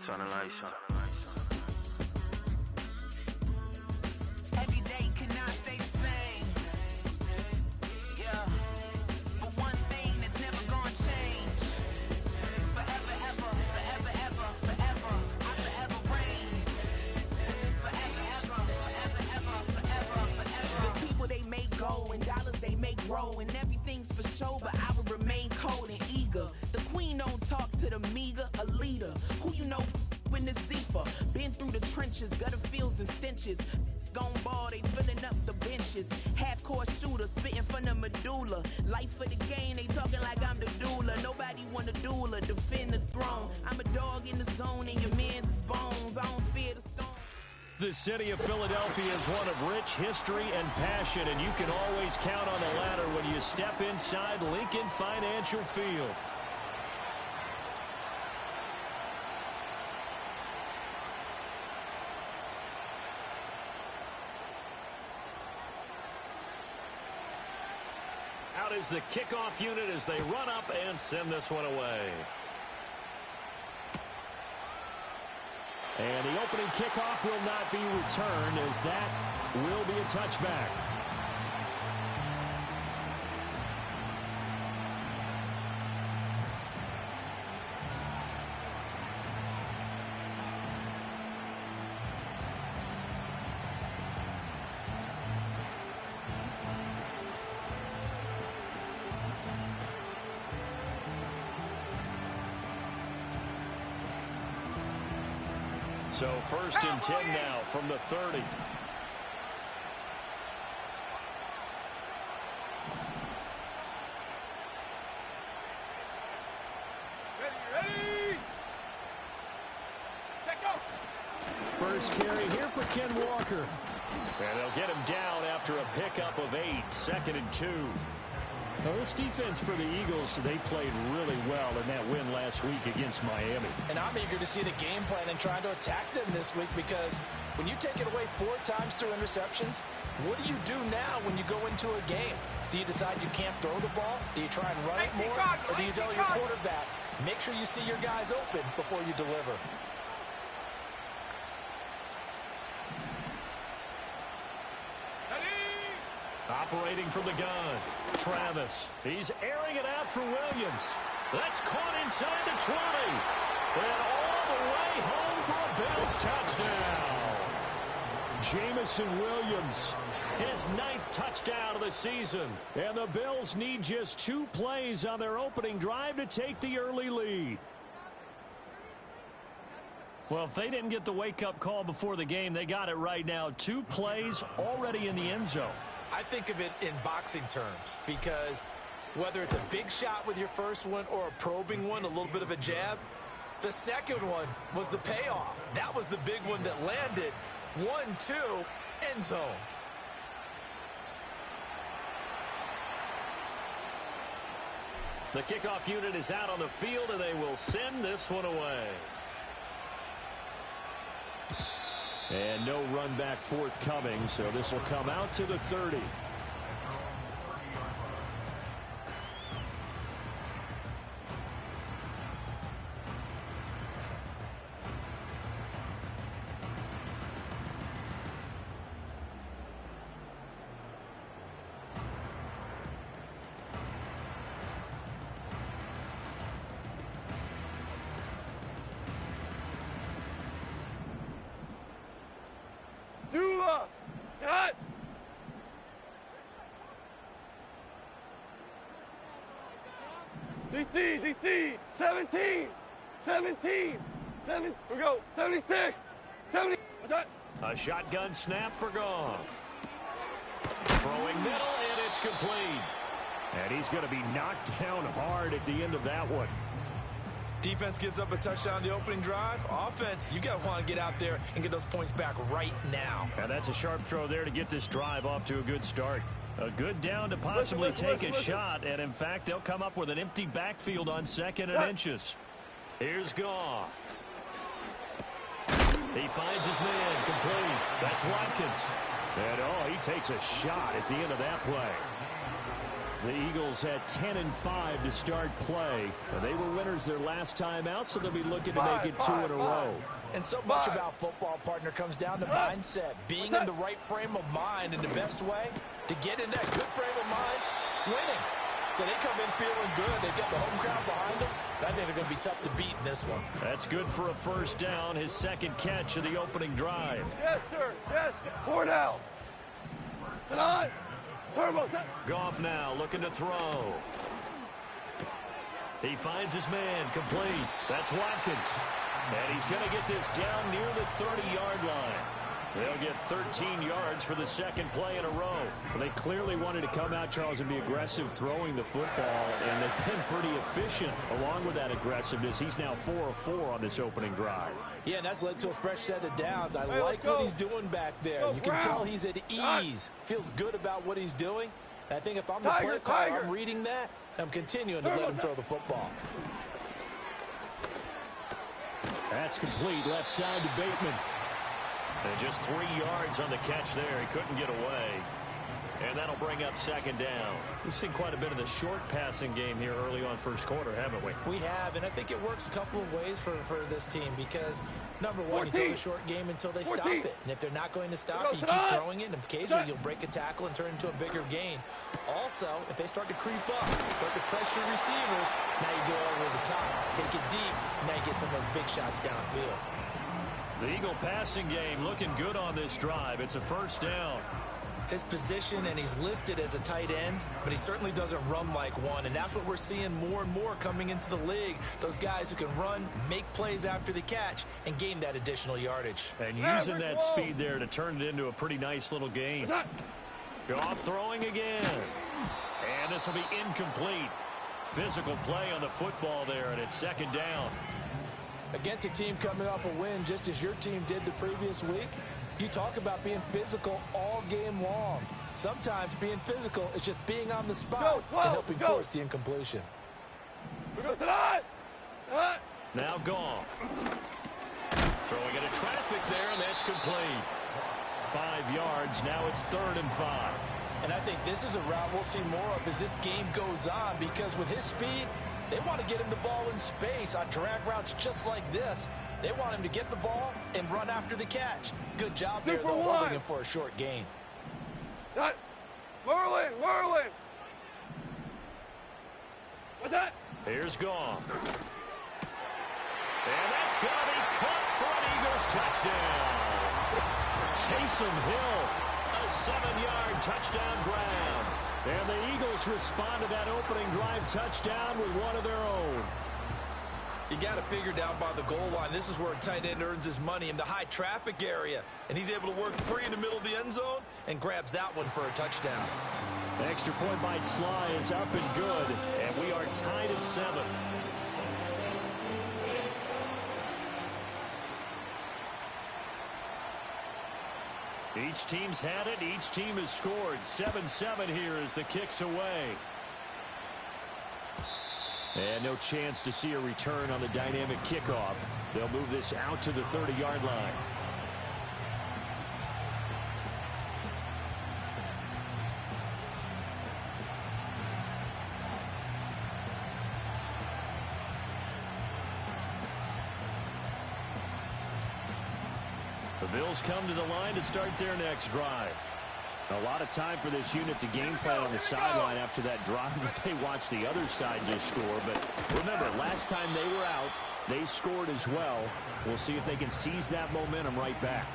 Turn the lights on. Every day cannot stay the same. Yeah. But one thing that's never gonna change. Forever, ever, forever, ever, forever. I forever reign. Forever, ever, forever, ever, forever, forever. The people they make go and dollars they make grow and everything's for show, but I will remain cold and eager. The queen don't talk to the meager, a leader who you know in the Zephyr. Been through the trenches, gutter fields and stenches. Gone ball, they filling up the benches. Half-court shooter, spitting from the medulla. Life for the game, they talking like I'm the doula. Nobody want a doula, defend the throne. I'm a dog in the zone and your man's is bones. I don't fear the storm. The city of Philadelphia is one of rich history and passion, and you can always count on the ladder when you step inside Lincoln Financial Field. Out is the kickoff unit as they run up and send this one away. And the opening kickoff will not be returned, as that will be a touchback. So 1st and 10 now from the 30. Ready. Check out. First carry here for Ken Walker. And they'll get him down after a pickup of 8, 2nd and 2. Well, this defense for the Eagles, they played really well in that win last week against Miami. And I'm eager to see the game plan and trying to attack them this week, because when you take it away 4 times through interceptions, what do you do now when you go into a game? Do you decide you can't throw the ball? Do you try and run it more? Or do you tell your quarterback, make sure you see your guys open before you deliver? Operating from the gun, Travis. He's airing it out for Williams. That's caught inside the 20. And all the way home for a Bills touchdown. Jamison Williams, his 9th touchdown of the season. And the Bills need just 2 plays on their opening drive to take the early lead. Well, if they didn't get the wake-up call before the game, they got it right now. 2 plays already in the end zone. I think of it in boxing terms, because whether it's a big shot with your first one or a probing one, a little bit of a jab, the second one was the payoff. That was the big one that landed. 1-2, end zone. The kickoff unit is out on the field, and they will send this one away. And no run back forthcoming, so this will come out to the 30. Cut! DC, 17, 7, we go, 76, 70, what's that? A shotgun snap for Goff. Throwing middle, and it's complete. And he's going to be knocked down hard at the end of that one. Defense gives up a touchdown the opening drive. Offense, you got to want to get out there and get those points back right now. And that's a sharp throw there to get this drive off to a good start. A good down to possibly take a shot, and in fact, they'll come up with an empty backfield on 2nd and inches. Here's Goff. He finds his man, complete. That's Watkins. And, he takes a shot at the end of that play. The Eagles had 10-5 to start play. They were winners their last time out, so they'll be looking to make it 2 in a row. And so much about football, partner, comes down to mindset. Being in the right frame of mind, and the best way to get in that good frame of mind, winning. So they come in feeling good. They've got the home crowd behind them. I think they're going to be tough to beat in this one. That's good for a first down, his second catch of the opening drive. Yes, sir. Yes. 4 down. Tonight. Turbo. Goff now looking to throw. He finds his man, complete. That's Watkins. And he's going to get this down near the 30-yard line. They'll get 13 yards for the second play in a row. Well, they clearly wanted to come out, Charles, and be aggressive throwing the football, and they've been pretty efficient along with that aggressiveness. He's now 4 of 4 on this opening drive. Yeah, and that's led to a fresh set of downs. I like what he's doing back there. You can tell he's at ease. Feels good about what he's doing. And I think if I'm the play caller, I'm reading that, I'm continuing to let him throw the football. That's complete. Left side to Bateman. And just 3 yards on the catch there. He couldn't get away. And that'll bring up second down. We've seen quite a bit of the short passing game here early on first quarter, haven't we? We have, and I think it works a couple of ways for this team because, number one, you throw the short game until they stop it. And if they're not going to stop it, you keep throwing it, and occasionally you'll break a tackle and turn it into a bigger gain. Also, if they start to creep up, start to pressure receivers, now you go over the top, take it deep, and now you get some of those big shots downfield. The Eagle passing game looking good on this drive. It's a first down. His position, and he's listed as a tight end, but he certainly doesn't run like one, and that's what we're seeing more and more coming into the league. Those guys who can run, make plays after the catch, and gain that additional yardage. And using that speed there to turn it into a pretty nice little game. Goff throwing again. And this will be incomplete. Physical play on the football there, and it's second down. Against a team coming off a win just as your team did the previous week, you talk about being physical all game long. Sometimes being physical is just being on the spot and helping force the incompletion. Now Goff. Throwing into traffic there, and that's complete. 5 yards. Now it's 3rd and 5. And I think this is a route we'll see more of as this game goes on, because with his speed, they want to get him the ball in space on drag routes just like this. They want him to get the ball and run after the catch. Good job there, though, holding him for a short gain. Whirling. What's that? Here's Goff. And that's going to be caught for an Eagles touchdown. Taysom Hill, a 7-yard touchdown grab. And the Eagles respond to that opening drive touchdown with one of their own. You got to figure down by the goal line. This is where a tight end earns his money in the high traffic area. And he's able to work free in the middle of the end zone and grabs that one for a touchdown. The extra point by Sly is up and good. And we are tied at 7. Each team's had it. Each team has scored. 7-7 here as the kick's away. And no chance to see a return on the dynamic kickoff. They'll move this out to the 30-yard line. The Bills come to the line to start their next drive. A lot of time for this unit to game plan on the sideline after that drive that they watched the other side just score. But remember, last time they were out, they scored as well. We'll see if they can seize that momentum right back.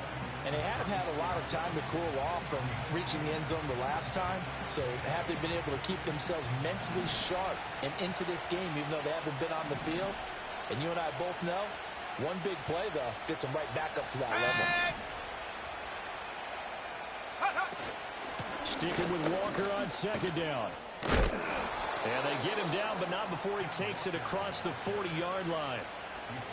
And they have had a lot of time to cool off from reaching the end zone the last time. So have they been able to keep themselves mentally sharp and into this game, even though they haven't been on the field? And you and I both know, one big play, though, gets them right back up to that level. Sticking with Walker on second down. And they get him down, but not before he takes it across the 40-yard line.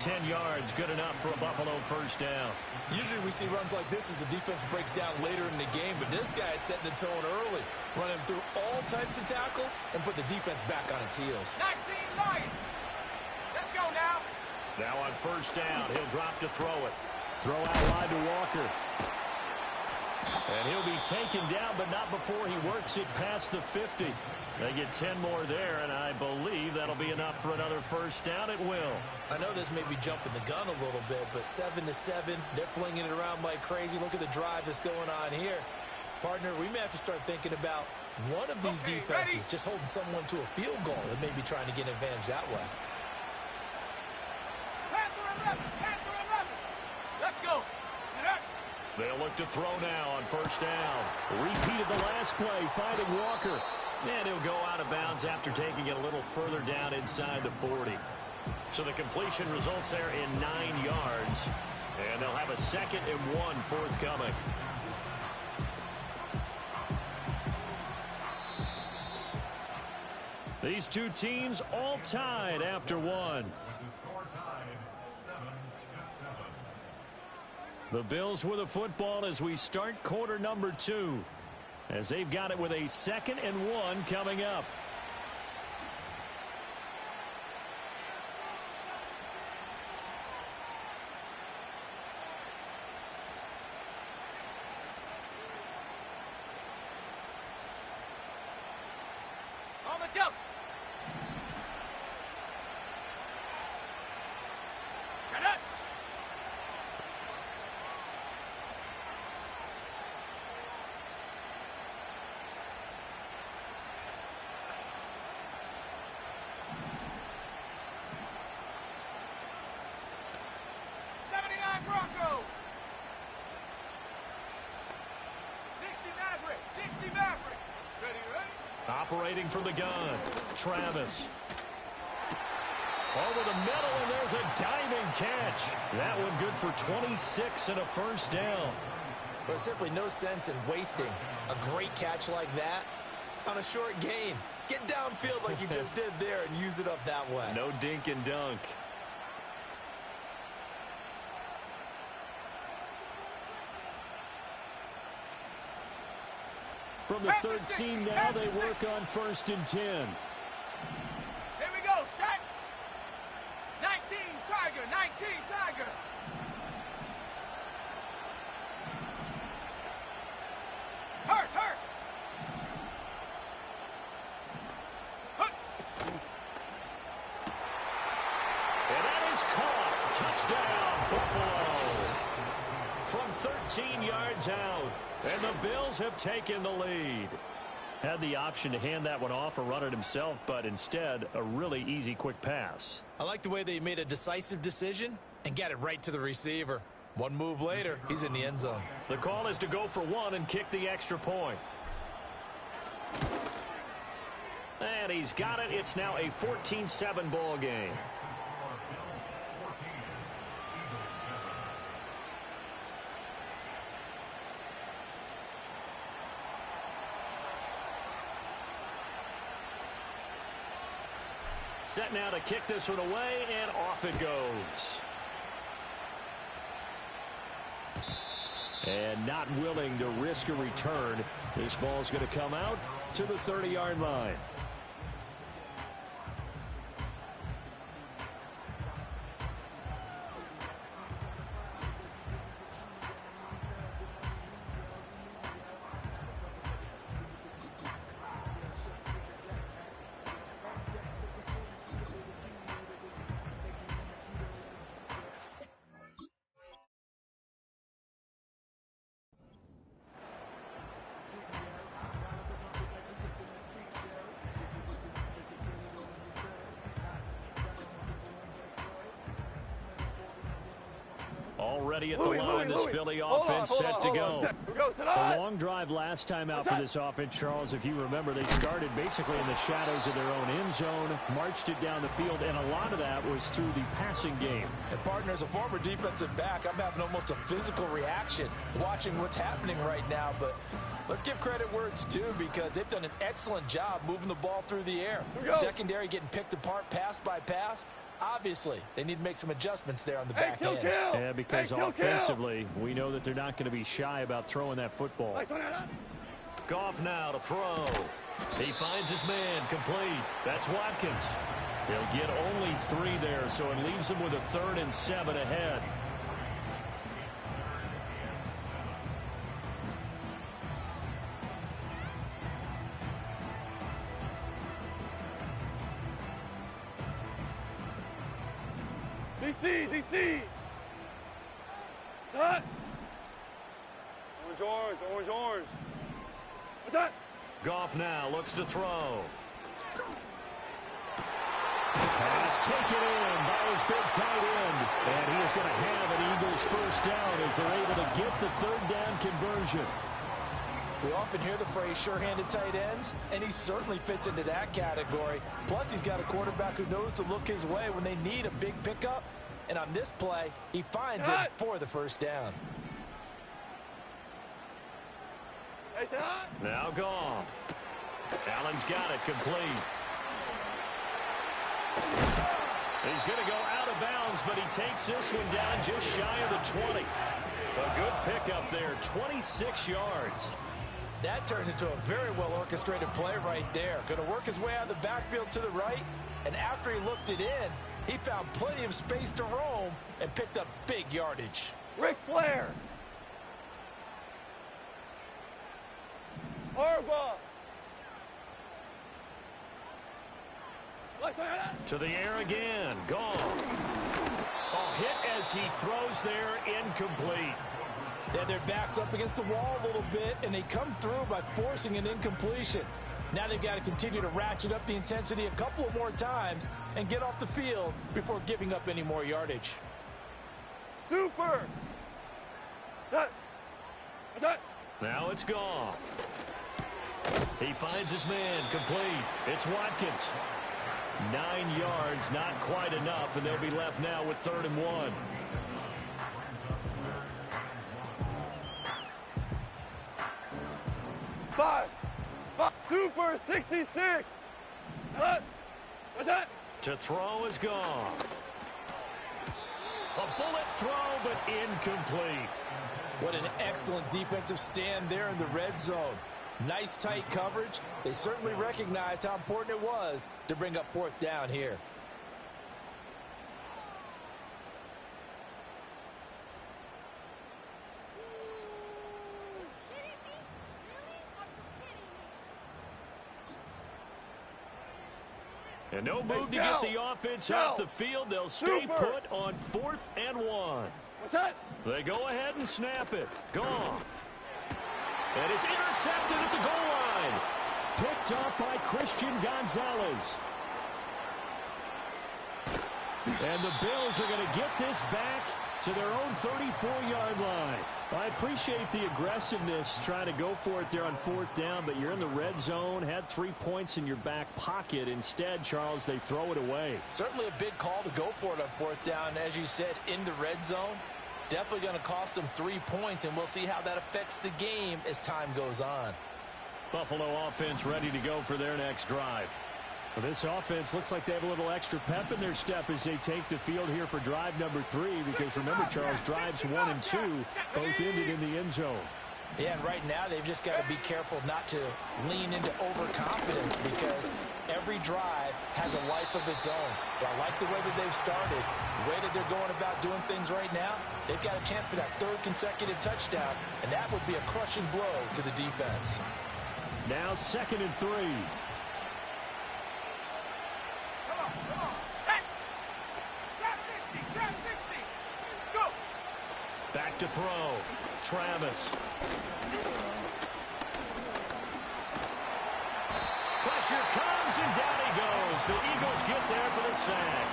10 yards, good enough for a Buffalo first down. Usually we see runs like this as the defense breaks down later in the game, but this guy is setting the tone early, running through all types of tackles and put the defense back on its heels. 19-9. Let's go now. Now on first down, he'll drop to throw it. Throw out wide to Walker. And he'll be taken down, but not before he works it past the 50. They get 10 more there, and I believe that'll be enough for another first down. It will. I know this may be jumping the gun a little bit, but 7-7, they're flinging it around like crazy. Look at the drive that's going on here. Partner, we may have to start thinking about one of these defenses just holding someone to a field goal and maybe trying to get an advantage that way. Let's go. They'll look to throw now on first down. Repeated the last play, finding Walker. And he'll go out of bounds after taking it a little further down inside the 40. So the completion results there in 9 yards. And they'll have a 2nd and 1 forthcoming. These two teams all tied after one. The Bills with the football as we start quarter number 2. As they've got it with a 2nd and 1 coming up. On the jump. Shut up. Bronco. 60 Maverick. 60 Maverick. Ready? Operating from the gun, Travis. Over the middle, and there's a diving catch. That one good for 26 and a first down. There's simply no sense in wasting a great catch like that on a short gain. Get downfield like you just did there and use it up that way. No dink and dunk. From the 13 now, they work on 1st and 10. Here we go, shot. 19 Tiger, 19 Tiger. Hurt. And that is caught. Touchdown, Buffalo. From 13 yards out. And the Bills have taken the lead. Had the option to hand that one off or run it himself, but instead, a really easy, quick pass. I like the way they made a decisive decision and got it right to the receiver. One move later, he's in the end zone. The call is to go for 1 and kick the extra point. And he's got it. It's now a 14-7 ball game. Set now to kick this one away, and off it goes. And not willing to risk a return. This ball's going to come out to the 30-yard line. Already at the line, this Philly offense set to go. A long drive last time out for this offense, Charles. If you remember, they started basically in the shadows of their own end zone, marched it down the field, and a lot of that was through the passing game. And partner, as a former defensive back, I'm having almost a physical reaction watching what's happening right now. But let's give credit where it's due, because they've done an excellent job moving the ball through the air. Secondary getting picked apart pass by pass. Obviously, they need to make some adjustments there on the back end. Yeah, because offensively, we know that they're not going to be shy about throwing that football. Goff now to throw. He finds his man complete. That's Watkins. They'll get only 3 there, so it leaves them with a 3rd and 7 ahead. DC, DC. Cut. Orange, orange, orange, orange. What's that? Goff now looks to throw. Pass taken in by his big tight end. And he is going to have an Eagles first down as they're able to get the third down conversion. We often hear the phrase sure-handed tight ends, and he certainly fits into that category. Plus, he's got a quarterback who knows to look his way when they need a big pickup. And on this play, he finds it for the first down. Now Goff. Allen's got it complete. He's going to go out of bounds, but he takes this one down just shy of the 20. A good pickup there, 26 yards. That turns into a very well-orchestrated play right there. Going to work his way out of the backfield to the right, and after he looked it in, he found plenty of space to roam and picked up big yardage. Ric Flair. Harbaugh. To the air again. Goff. A hit as he throws there, incomplete. Yeah, their back's up against the wall a little bit, and they come through by forcing an incompletion. Now they've got to continue to ratchet up the intensity a couple of more times and get off the field before giving up any more yardage. Super. That. Now it's Goff. He finds his man complete. It's Watkins. 9 yards, not quite enough, and they'll be left now with 3rd and 1. Five. Super 66. What's that? To throw is Goff. A bullet throw, but incomplete. What an excellent defensive stand there in the red zone. Nice tight coverage. They certainly recognized how important it was to bring up 4th down here. And no move to get the offense off the field. They'll stay put on 4th and 1. What's that? They go ahead and snap it. Goff. And it's intercepted at the goal line. Picked off by Christian Gonzalez. And the Bills are going to get this back to their own 34-yard line. I appreciate the aggressiveness trying to go for it there on 4th down, but you're in the red zone, had 3 points in your back pocket. Instead, Charles, they throw it away. Certainly a big call to go for it on 4th down, as you said, in the red zone. Definitely going to cost them 3 points, and we'll see how that affects the game as time goes on. Buffalo offense ready to go for their next drive. Well, this offense looks like they have a little extra pep in their step as they take the field here for drive number 3, because remember, Charles, drives 1 and 2 both ended in the end zone. Yeah, and right now they've just got to be careful not to lean into overconfidence, because every drive has a life of its own. But I like the way that they've started, the way that they're going about doing things right now. They've got a chance for that 3rd consecutive touchdown, and that would be a crushing blow to the defense. Now 2nd and 3. Back to throw. Travis. Pressure comes, and down he goes. The Eagles get there for the sack.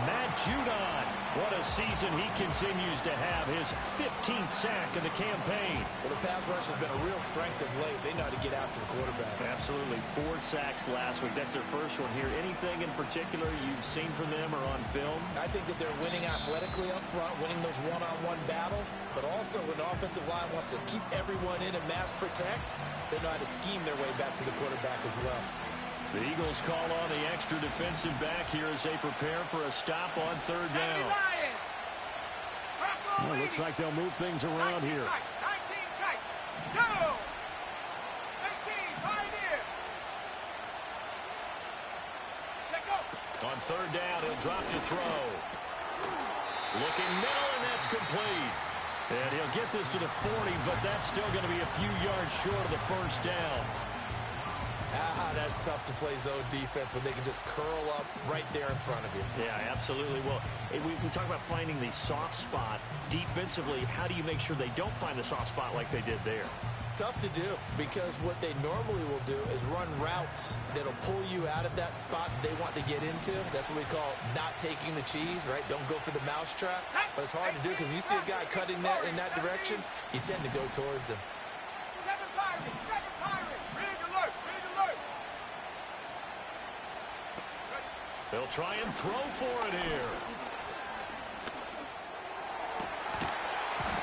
Matt Judon. What a season he continues to have. His 15th sack of the campaign. Well, the pass rush has been a real strength of late. They know how to get after the quarterback. Absolutely. 4 sacks last week. That's their first one here. Anything in particular you've seen from them or on film? I think that they're winning athletically up front, winning those one-on-one battles, but also when the offensive line wants to keep everyone in and mass protect, they know how to scheme their way back to the quarterback as well. The Eagles call on the extra defensive back here as they prepare for a stop on 3rd down. Well, looks like they'll move things around here. 19 tight. Go! 18, pioneer. Check go. On 3rd down, he'll drop to throw. Looking middle, and that's complete. And he'll get this to the 40, but that's still going to be a few yards short of the first down. that's tough to play zone defense when they can just curl up right there in front of you. Yeah, absolutely. Well, we talk about finding the soft spot. Defensively, how do you make sure they don't find the soft spot like they did there? Tough to do, because what they normally will do is run routes that'll pull you out of that spot they want to get into. That's what we call not taking the cheese, right? Don't go for the mousetrap. But it's hard to do because when you see a guy cutting that in that direction, you tend to go towards him. Seven Pirates, rig alert, rig alert. They'll try and throw for it here.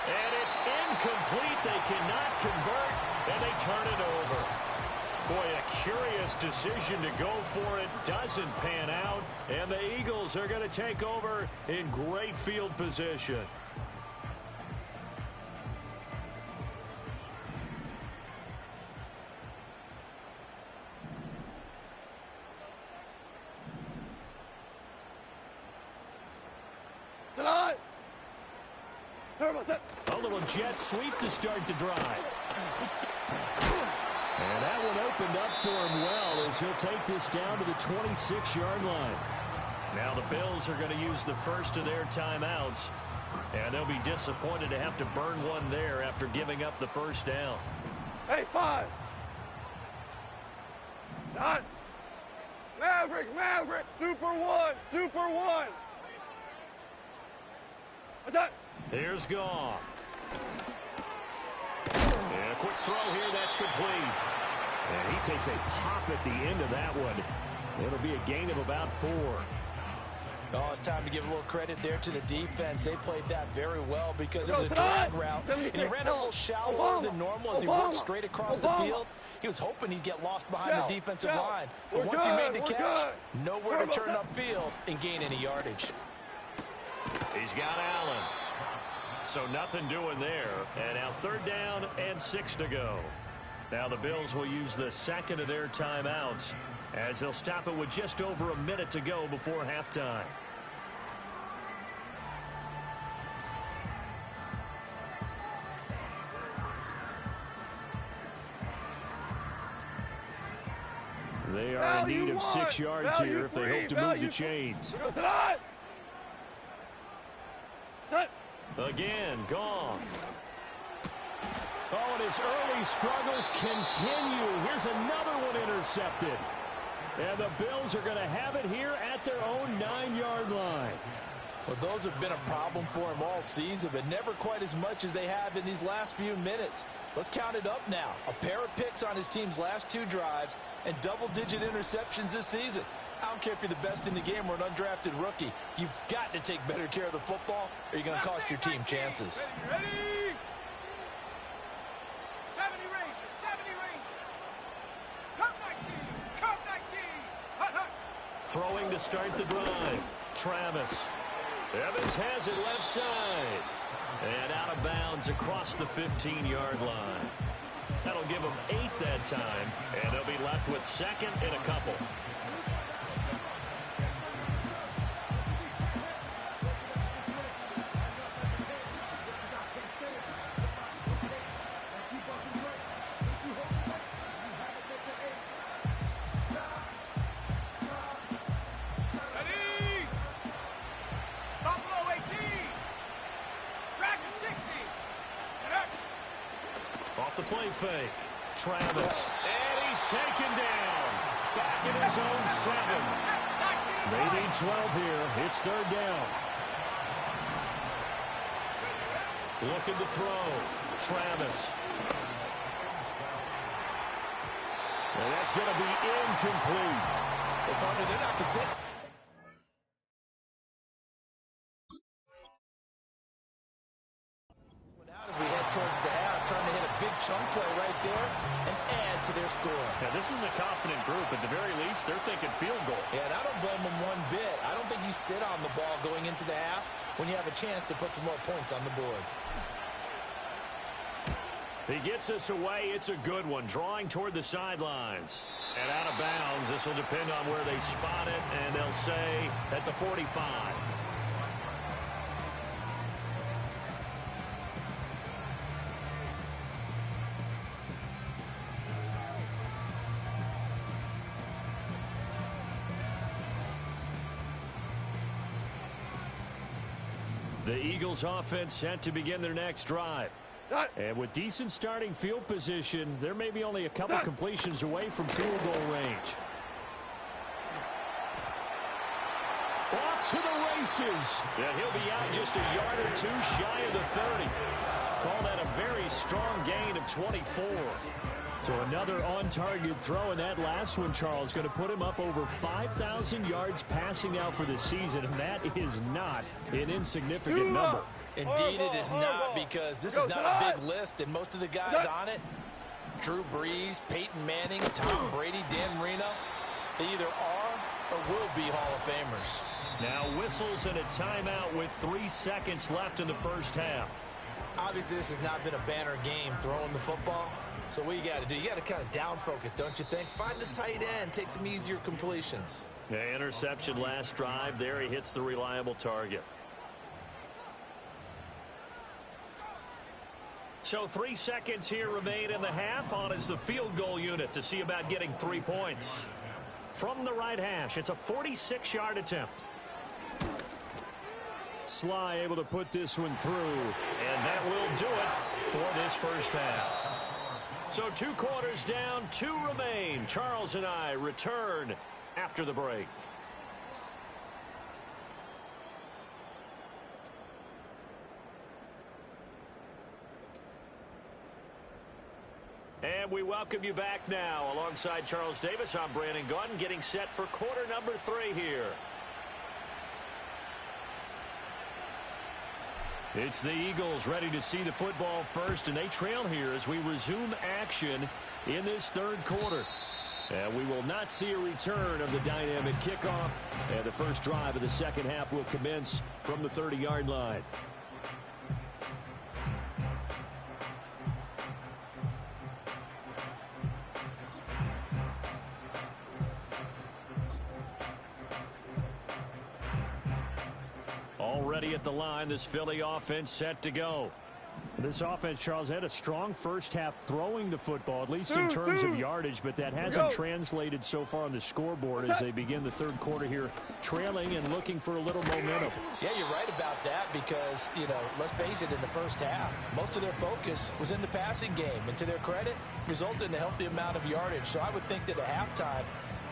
And it's incomplete. They cannot convert, and they turn it over. Boy, a curious decision to go for it. Doesn't pan out, and the Eagles are going to take over in great field position. Tonight. Turbo set. A little jet sweep to start the drive. And that one opened up for him well as he'll take this down to the 26-yard line. Now the Bills are going to use the first of their timeouts, and they'll be disappointed to have to burn one there after giving up the first down. Hey, 5. Done. Maverick, Super 1, Super 1. What's that? Here's Goff. And a quick throw here, that's complete. And he takes a pop at the end of that one. It'll be a gain of about 4. Oh, it's time to give a little credit there to the defense. They played that very well because it was a drag route, and he ran a little shallower than normal as he walked straight across the field. He was hoping he'd get lost behind the defensive line. But once he made the catch, nowhere to turn upfield and gain any yardage. He's got Allen. So nothing doing there. And now 3rd down and 6 to go. Now the Bills will use the second of their timeouts as they'll stop it with just over a minute to go before halftime. They are in need of 6 yards here if they hope to move the chains. Again, Goff. Oh, and his early struggles continue. Here's another one intercepted. And the Bills are going to have it here at their own 9-yard line. Well, those have been a problem for him all season, but never quite as much as they have in these last few minutes. Let's count it up now. A pair of picks on his team's last 2 drives and double-digit interceptions this season. I don't care if you're the best in the game or an undrafted rookie. You've got to take better care of the football or you're going to cost your team chances. Ready? 70 Rangers, 70 Rangers. Come 19, come 19. Hut, hut. Throwing to start the drive. Travis. Evans has it left side. And out of bounds across the 15-yard line. That'll give them 8 that time. And they'll be left with 2nd and a couple. Play fake. Travis. And he's taken down. Back in his own 7. They need 12 here. It's 3rd down. Looking to throw. Travis. And that's going to be incomplete. Well, partner, they're not content. As we head towards the half, trying to hit a big chunk play right there and add to their score. Now, this is a confident group. At the very least, they're thinking field goal. Yeah, and I don't blame them one bit. I don't think you sit on the ball going into the half when you have a chance to put some more points on the board. He gets us away. It's a good one. Drawing toward the sidelines. And out of bounds. This will depend on where they spot it. And they'll say at the 45. The Eagles offense set to begin their next drive. And with decent starting field position, there may be only a couple completions away from field goal range. Off to the races. And he'll be out just a yard or two shy of the 30. Call that a very strong gain of 24. So another on-target throw, and that last one, Charles, going to put him up over 5,000 yards passing out for the season, and that is not an insignificant number. Indeed it is not, because this is not a big list, and most of the guys on it, Drew Brees, Peyton Manning, Tom Brady, Dan Marino, they either are or will be Hall of Famers. Now whistles and a timeout with 3 seconds left in the first half. Obviously, this has not been a banner game throwing the football. So what you got to do, you got to kind of down focus, don't you think? Find the tight end, take some easier completions. Yeah, interception last drive. There he hits the reliable target. So 3 seconds here remain in the half. On is the field goal unit to see about getting 3 points. From the right hash, it's a 46-yard attempt. Sly able to put this one through, and that will do it for this first half. So 2 quarters down, 2 remain. Charles and I return after the break. And we welcome you back now. Alongside Charles Davis, I'm Brandon Gunn, getting set for quarter number 3 here. It's the Eagles ready to see the football first, and they trail here as we resume action in this third quarter. And we will not see a return of the dynamic kickoff, and the first drive of the second half will commence from the 30-yard line. Already at the line, this Philly offense set to go. This offense, Charles, had a strong first half throwing the football, at least in terms of yardage, but that hasn't translated so far on the scoreboard as they begin the third quarter here, trailing and looking for a little momentum. Yeah, you're right about that because, you know, let's face it, in the first half, most of their focus was in the passing game, and to their credit, resulted in a healthy amount of yardage. So I would think that at halftime,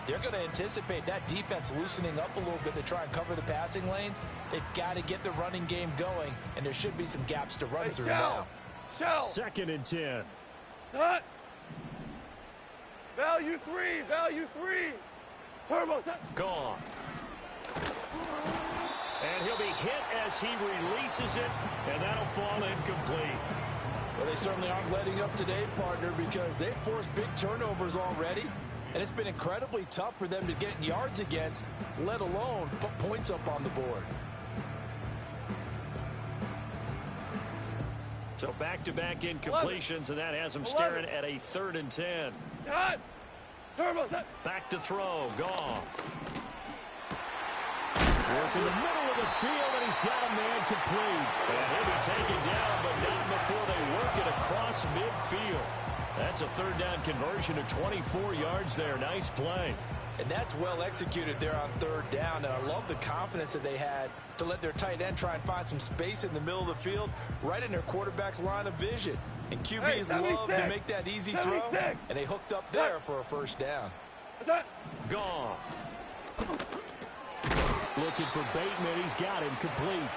they're going to anticipate that defense loosening up a little bit to try and cover the passing lanes. They've got to get the running game going, and there should be some gaps to run through now. Second and 10. Cut. Value 3. Turbo. Gone. And he'll be hit as he releases it, and that'll fall incomplete. Well, they certainly aren't letting up today, partner, because they've forced big turnovers already. And it's been incredibly tough for them to get yards against, let alone put points up on the board. So back-to-back incompletions, and that has them staring at a 3rd and 10. Back to throw. Goff. Work in the middle of the field, and he's got a man complete. And he'll be taken down, but not before they work it across midfield. That's a third down conversion of 24 yards there. Nice play. And that's well executed there on third down. And I love the confidence that they had to let their tight end try and find some space in the middle of the field, right in their quarterback's line of vision. And QBs love to make that easy throw, and they hooked up there for a first down. Goff. Looking for Bateman. He's got him complete.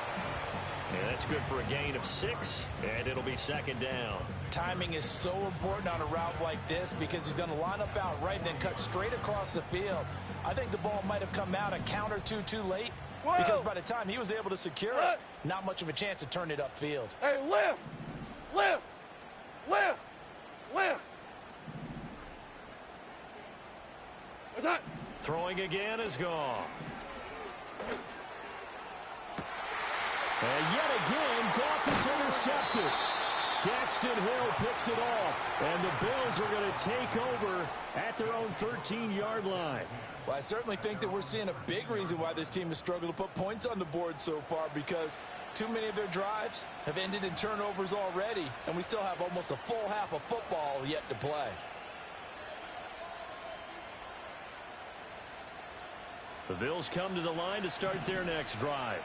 And that's good for a gain of 6, and it'll be second down. Timing is so important on a route like this because he's going to line up out right and then cut straight across the field. I think the ball might have come out a count or two too late because by the time he was able to secure it, not much of a chance to turn it upfield. Hey, lift. Throwing again is Goff. And yet again, Goff is intercepted. Daxton Hill picks it off, and the Bills are going to take over at their own 13-yard line. Well, I certainly think that we're seeing a big reason why this team has struggled to put points on the board so far, because too many of their drives have ended in turnovers already, and we still have almost a full half of football yet to play. The Bills come to the line to start their next drive.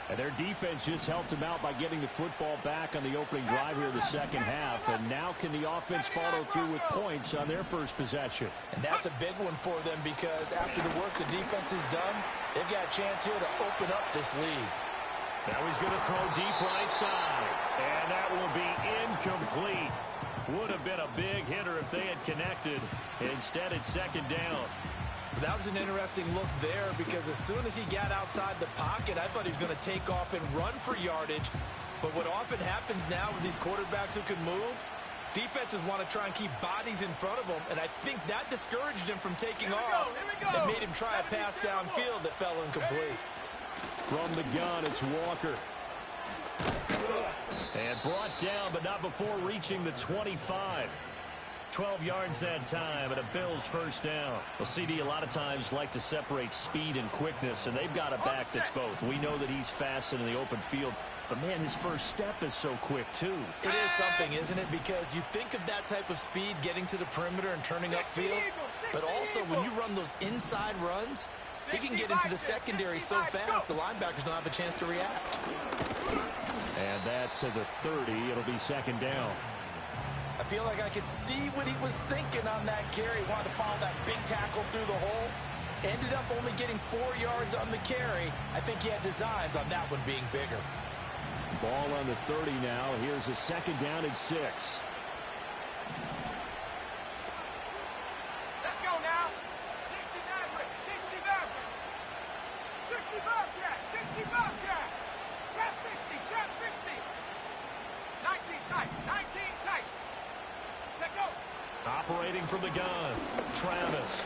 And their defense just helped them out by getting the football back on the opening drive here in the second half. And now can the offense follow through with points on their first possession? And that's a big one for them because after the work the defense has done, they've got a chance here to open up this lead. Now he's going to throw deep right side. And that will be incomplete. Would have been a big hitter if they had connected. Instead, it's second down. That was an interesting look there because as soon as he got outside the pocket, I thought he was going to take off and run for yardage. But what often happens now with these quarterbacks who can move, defenses want to try and keep bodies in front of them, and I think that discouraged him from taking off and made him try a pass downfield that fell incomplete. From the gun, it's Walker. And brought down, but not before reaching the 25. 12 yards that time, and a Bills first down. Well, CD, a lot of times like to separate speed and quickness, and they've got a back that's both. We know that he's fast in the open field, but, man, his first step is so quick, too. It is something, isn't it? Because you think of that type of speed getting to the perimeter and turning upfield, but also when you run those inside runs, he can get into the secondary so fast the linebackers don't have a chance to react. And that to the 30. It'll be second down. I feel like I could see what he was thinking on that carry. Wanted to follow that big tackle through the hole. Ended up only getting 4 yards on the carry. I think he had designs on that one being bigger. Ball on the 30 now. Here's a second down and 6. Let's go now. 60 Maverick. 60 Maverick. 60 Bobcat. 60 Bobcat. Trap 60. Trap 60. 19 tight. 19 tight. Let go. Operating from the gun, Travis.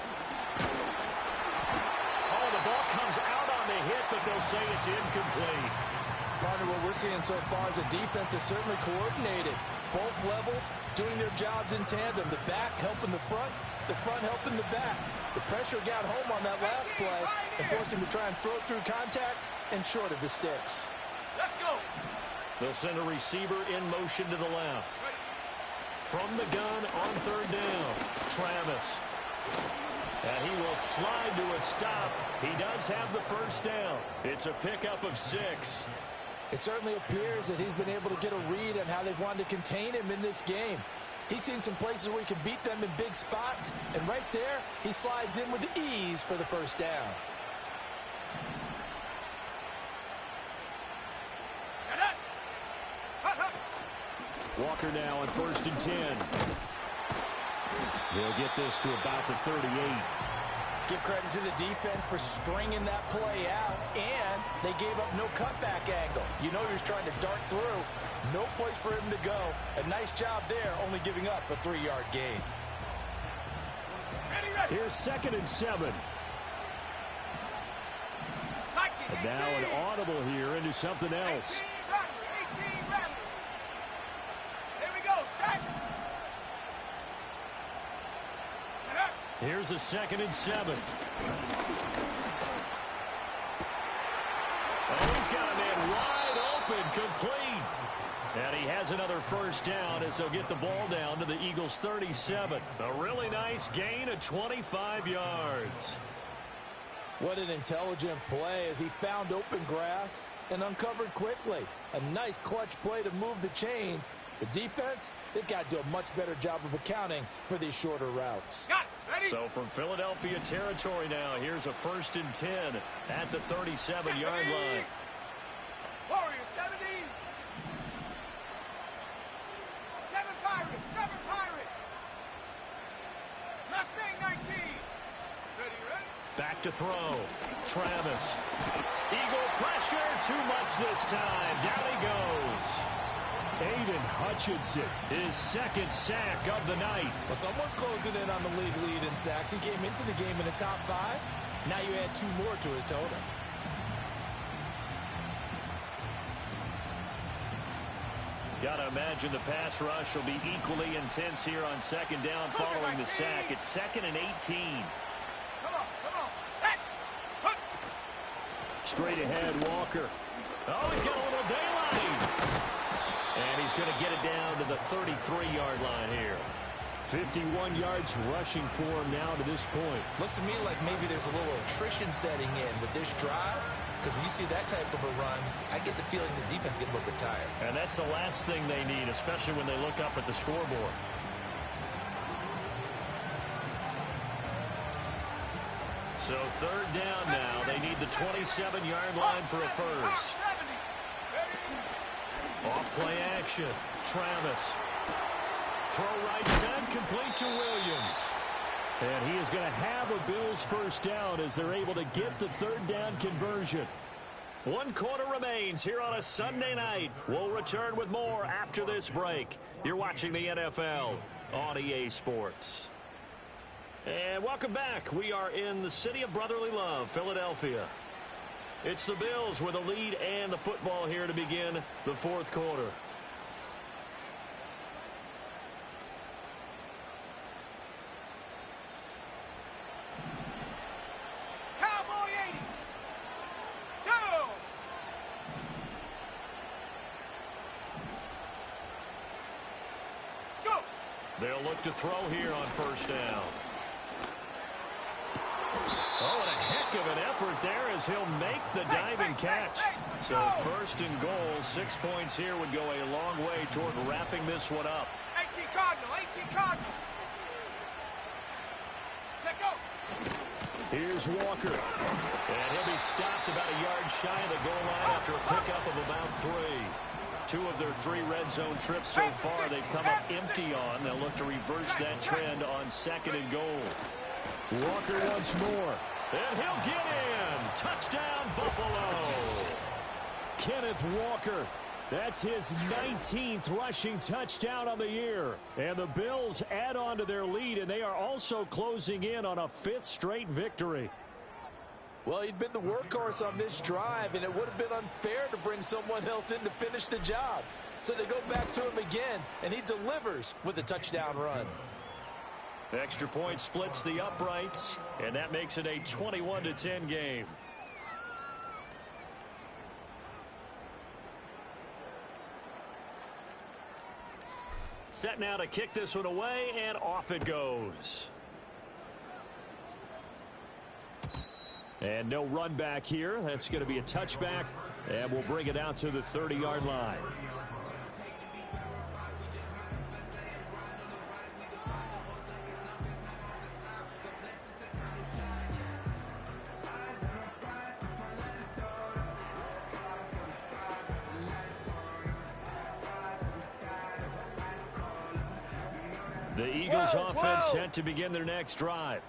Oh, the ball comes out on the hit, but they'll say it's incomplete. Partner, what we're seeing so far is the defense is certainly coordinated. Both levels doing their jobs in tandem. The back helping the front helping the back. The pressure got home on that last play and forced him to try and throw it through contact and short of the sticks. Let's go. They'll send a receiver in motion to the left. From the gun on third down, Travis. And he will slide to a stop. He does have the first down. It's a pickup of 6. It certainly appears that he's been able to get a read on how they've wanted to contain him in this game. He's seen some places where he can beat them in big spots, and right there, he slides in with ease for the first down. Walker now on 1st and 10. He'll get this to about the 38. Give credit to the defense for stringing that play out, and they gave up no cutback angle. You know he was trying to dart through. No place for him to go. A nice job there, only giving up a 3-yard gain. Here's 2nd and 7. And now an audible here into something else. 18 Rattler. Here we go, set. Here's a 2nd and 7. Oh, he's got a man wide open, complete. And he has another first down as they'll get the ball down to the Eagles' 37. A really nice gain of 25 yards. What an intelligent play as he found open grass and uncovered quickly. A nice clutch play to move the chains. The defense, they've got to do a much better job of accounting for these shorter routes. So from Philadelphia territory now, here's a 1st and 10 at the 37-yard line. Warriors 70. 7 Pirates. 7 Pirates. Mustang 19. Ready? Back to throw. Travis. Eagle pressure. Too much this time. Down he goes. Aiden Hutchinson, his 2nd sack of the night. Well, someone's closing in on the league lead in sacks. He came into the game in the top 5. Now you add 2 more to his total. Got to imagine the pass rush will be equally intense here on 2nd down following the sack. It's 2nd and 18. Come on, set. Straight ahead, Walker. Oh, he's got a little daylight. And he's going to get it down to the 33-yard line here. 51 yards rushing for him now to this point. Looks to me like maybe there's a little attrition setting in with this drive. Because when you see that type of a run, I get the feeling the defense get a little bit tired. And that's the last thing they need, especially when they look up at the scoreboard. So third down now. They need the 27-yard line for a first. Off play action. Travis. Throw right side, complete to Williams. And he is going to have a Bills first down as they're able to get the third down conversion. 1 quarter remains here on a Sunday night. We'll return with more after this break. You're watching the NFL on EA Sports. And welcome back. We are in the city of brotherly love, Philadelphia. It's the Bills with a lead and the football here to begin the fourth quarter. Cowboy 80. Go. Go. They'll look to throw here on first down. Oh, and a heck of an effort there as he'll make the diving catch. So first and goal, 6 points here would go a long way toward wrapping this one up. 18 Cardinal, 18 Cardinal. Check go. Here's Walker. And he'll be stopped about a yard shy of the goal line after a pickup of about 3. 2 of their 3 red zone trips so far they've come up empty on. They'll look to reverse that trend on second and goal. Walker once more. And he'll get in. Touchdown, Buffalo. Kenneth Walker. That's his 19th rushing touchdown on the year. And the Bills add on to their lead, and they are also closing in on a 5th straight victory. Well, he'd been the workhorse on this drive, and it would have been unfair to bring someone else in to finish the job. So they go back to him again, and he delivers with a touchdown run. Extra point splits the uprights, and that makes it a 21-10 game. Set now to kick this one away, and off it goes. And no run back here. That's going to be a touchback, and we'll bring it out to the 30-yard line. The Eagles offense set to begin their next drive.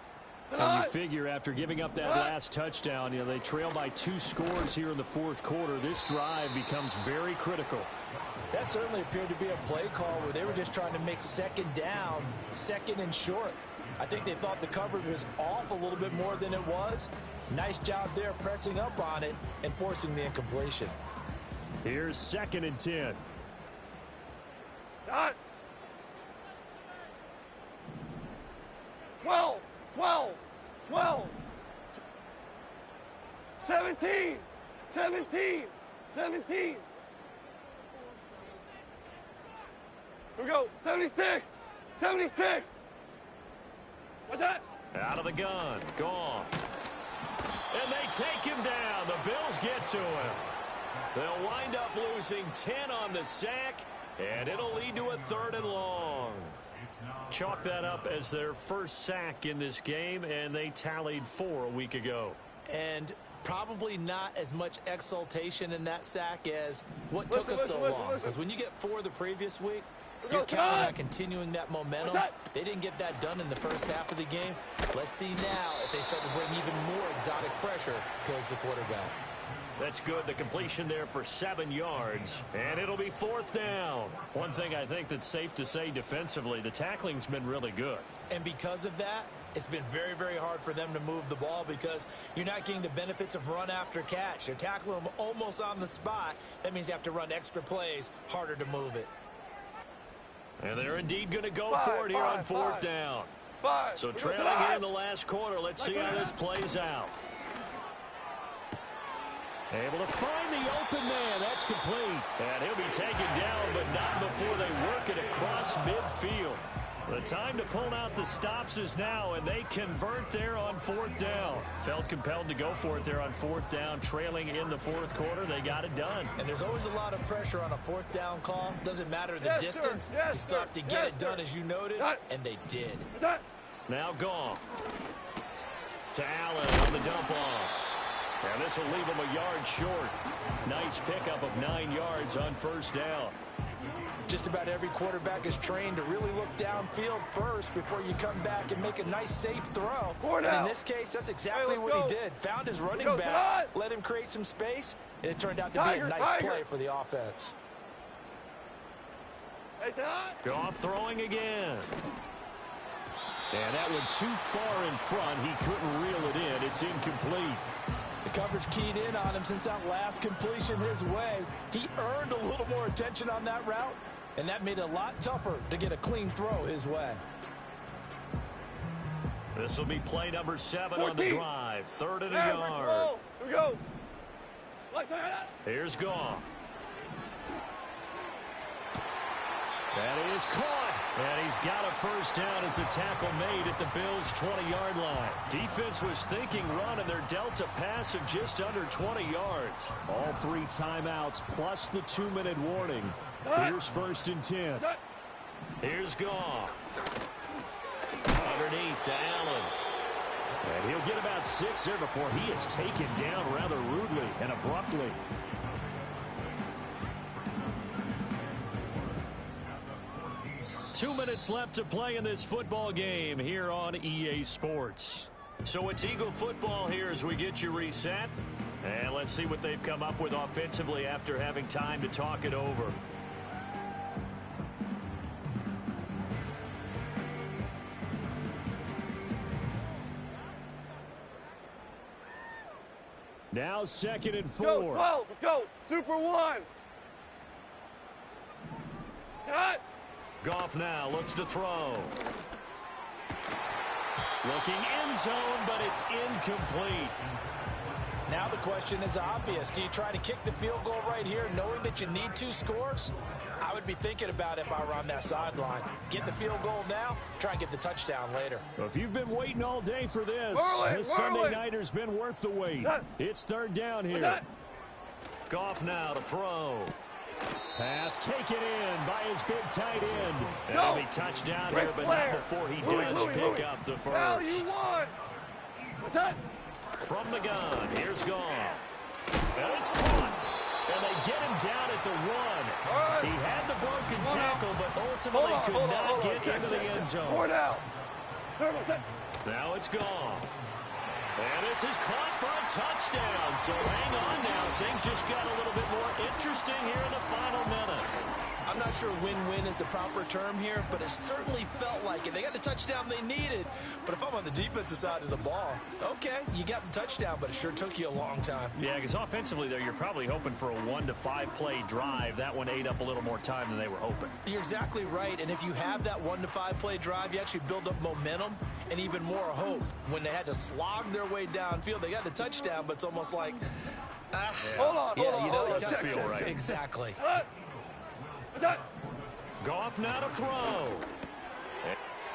And you figure after giving up that last touchdown, they trail by 2 scores here in the fourth quarter. This drive becomes very critical. That certainly appeared to be a play call where they were just trying to make second down, second and short. I think they thought the coverage was off a little bit more than it was. Nice job there pressing up on it and forcing the incompletion. Here's 2nd and 10. Done. 12, 12, 12, 17, 17, 17. Here we go, 76, 76. What's that? Out of the gun, gone. And they take him down. The Bills get to him. They'll wind up losing 10 on the sack, and it'll lead to a 3rd and long. Chalk that up as their first sack in this game, and they tallied 4 a week ago. And probably not as much exultation in that sack as what took us so long. Because when you get 4 the previous week, you're counting on continuing that momentum. They didn't get that done in the first half of the game. Let's see now if they start to bring even more exotic pressure towards the quarterback. That's good. The completion there for 7 yards. And it'll be 4th down. One thing I think that's safe to say defensively, the tackling's been really good. And because of that, it's been very, very hard for them to move the ball because you're not getting the benefits of run after catch. You're tackling them almost on the spot. That means you have to run extra plays, harder to move it. And they're indeed going to go for it here on 4th down. So trailing here in the last quarter, let's see how this plays out. Able to find the open man. That's complete. And he'll be taken down, but not before they work it across midfield. The time to pull out the stops is now, and they convert there on 4th down. Felt compelled to go for it there on 4th down, trailing in the 4th quarter. They got it done. And there's always a lot of pressure on a 4th down call. Doesn't matter the distance. You still have to get it done, as you noted, and they did. Now Goff. To Allen on the dump off. And this will leave him a yard short. Nice pickup of 9 yards on 1st down. Just about every quarterback is trained to really look downfield first before you come back and make a nice, safe throw. And in this case, that's exactly what he did. Found his running back, let him create some space, and it turned out to be a nice play for the offense. Goff throwing again. And that went too far in front. He couldn't reel it in. It's incomplete. The coverage keyed in on him since that last completion his way. He earned a little more attention on that route, and that made it a lot tougher to get a clean throw his way. This will be play number 7 on the drive. 3rd and a yard. Here we go. Here's Goff. That is caught. And he's got a 1st down as a tackle made at the Bills' 20-yard line. Defense was thinking run, and they're dealt a pass of just under 20 yards. All 3 timeouts plus the 2-minute warning. Here's 1st and 10. Here's Goff. Underneath to Allen. And he'll get about 6 there before he is taken down rather rudely and abruptly. Two minutes left to play in this football game here on EA Sports. So it's Eagle football here as we get you reset. And let's see what they've come up with offensively after having time to talk it over. Now 2nd and 4. Go, 12, let's go. Super 1. Cut. Goff now looks to throw. Looking end zone, but it's incomplete. Now the question is obvious. Do you try to kick the field goal right here knowing that you need 2 scores? I would be thinking about it if I were on that sideline. Get the field goal now, try and get the touchdown later. Well, if you've been waiting all day for this, this Sunday nighter's been worth the wait. It's 3rd down here. Goff now to throw. Pass taken in by his big tight end. That'll be touchdown here, but not before he does pick up the first. From the gun, here's Goff. And it's caught. And they get him down at the 1. He had the broken tackle, but ultimately could not get into the end zone. Now it's Goff. And this is caught for a touchdown. So hang on now. Things just got a little bit more interesting here in the final minute. I'm not sure win-win is the proper term here, but it certainly felt like it. They got the touchdown they needed. But if I'm on the defensive side of the ball, okay, you got the touchdown, but it sure took you a long time. Yeah, because offensively there, you're probably hoping for a 1 to 5 play drive. That one ate up a little more time than they were hoping. You're exactly right. And if you have that 1 to 5 play drive, you actually build up momentum and even more hope. When they had to slog their way downfield, they got the touchdown, but it's almost like, Hold on. you know, doesn't feel right. Exactly. Goff now to throw.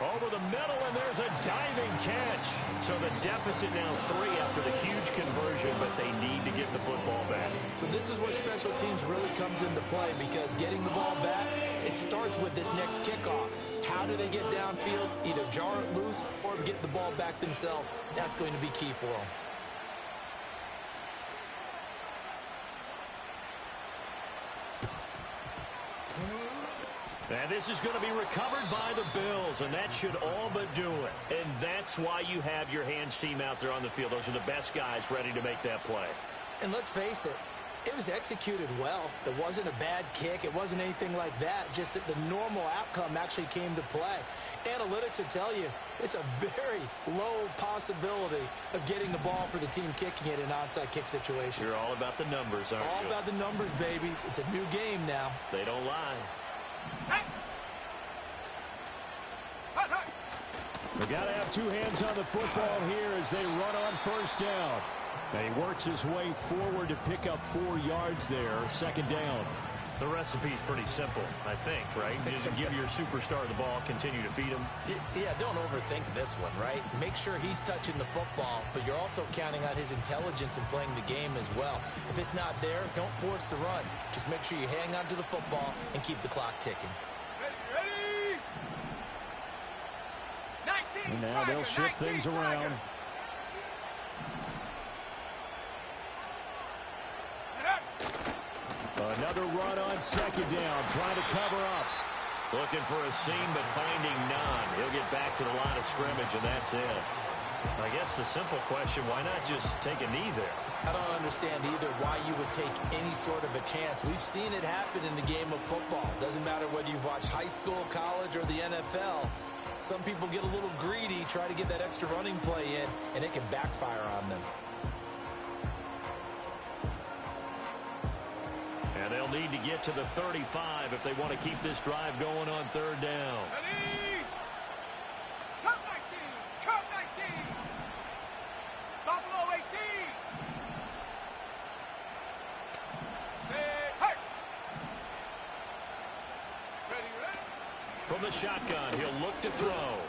Over the middle, and there's a diving catch. So the deficit now 3 after the huge conversion, but they need to get the football back. So this is where special teams really comes into play, because getting the ball back, it starts with this next kickoff. How do they get downfield? Either jar it loose or get the ball back themselves. That's going to be key for them. And this is going to be recovered by the Bills, and that should all but do it. And that's why you have your hands team out there on the field. Those are the best guys ready to make that play. And let's face it, it was executed well. It wasn't a bad kick. It wasn't anything like that. Just that the normal outcome actually came to play. Analytics will tell you it's a very low possibility of getting the ball for the team kicking it in an onside kick situation. You're all about the numbers, aren't you? All about the numbers, baby. It's a new game now. They don't lie. They've got to have 2 hands on the football here as they run on 1st down. And he works his way forward to pick up 4 yards there. 2nd down. The recipe's pretty simple, I think, right? Just give your superstar the ball, continue to feed him. Yeah, don't overthink this one, right? Make sure he's touching the football, but you're also counting on his intelligence in playing the game as well. If it's not there, don't force the run. Just make sure you hang on to the football and keep the clock ticking. Ready? 19, And now Tiger, they'll shift 19, things around. Tiger. Another run on second down, trying to cover up. Looking for a seam, but finding none. He'll get back to the line of scrimmage, and that's it. I guess the simple question, why not just take a knee there? I don't understand either why you would take any sort of a chance. We've seen it happen in the game of football. Doesn't matter whether you've watched high school, college, or the NFL. Some people get a little greedy, try to get that extra running play in, and it can backfire on them. And they'll need to get to the 35 if they want to keep this drive going on third down. Ready? Count 19, count 19. Buffalo 18. Say, hey. Ready? From the shotgun, he'll look to throw.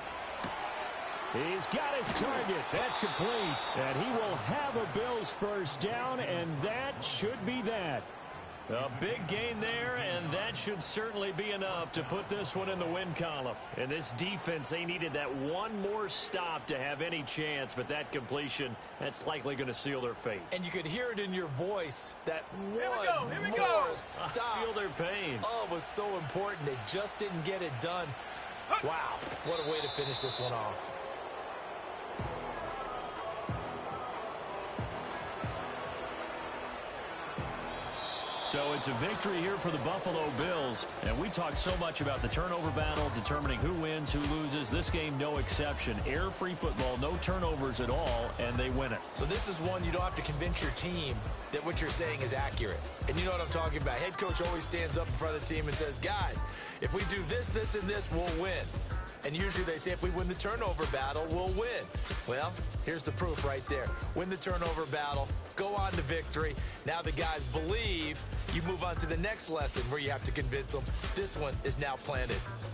He's got his target. That's complete. And he will have a Bills first down, and that should be that. A big gain there, and that should certainly be enough to put this one in the win column. And this defense, they needed that one more stop to have any chance, but that completion, that's likely going to seal their fate. And you could hear it in your voice, that Here one we more go. stop. I feel their pain. Oh, it was so important. They just didn't get it done. Wow, what a way to finish this one off. So it's a victory here for the Buffalo Bills. And we talk so much about the turnover battle, determining who wins, who loses. This game, no exception. Air-free football, no turnovers at all, and they win it. So this is one you don't have to convince your team that what you're saying is accurate. And you know what I'm talking about. Head coach always stands up in front of the team and says, guys, if we do this, this, and this, we'll win. And usually they say if we win the turnover battle, we'll win. Well, here's the proof right there. Win the turnover battle, go on to victory. Now the guys believe. You move on to the next lesson where you have to convince them. This one is now planted.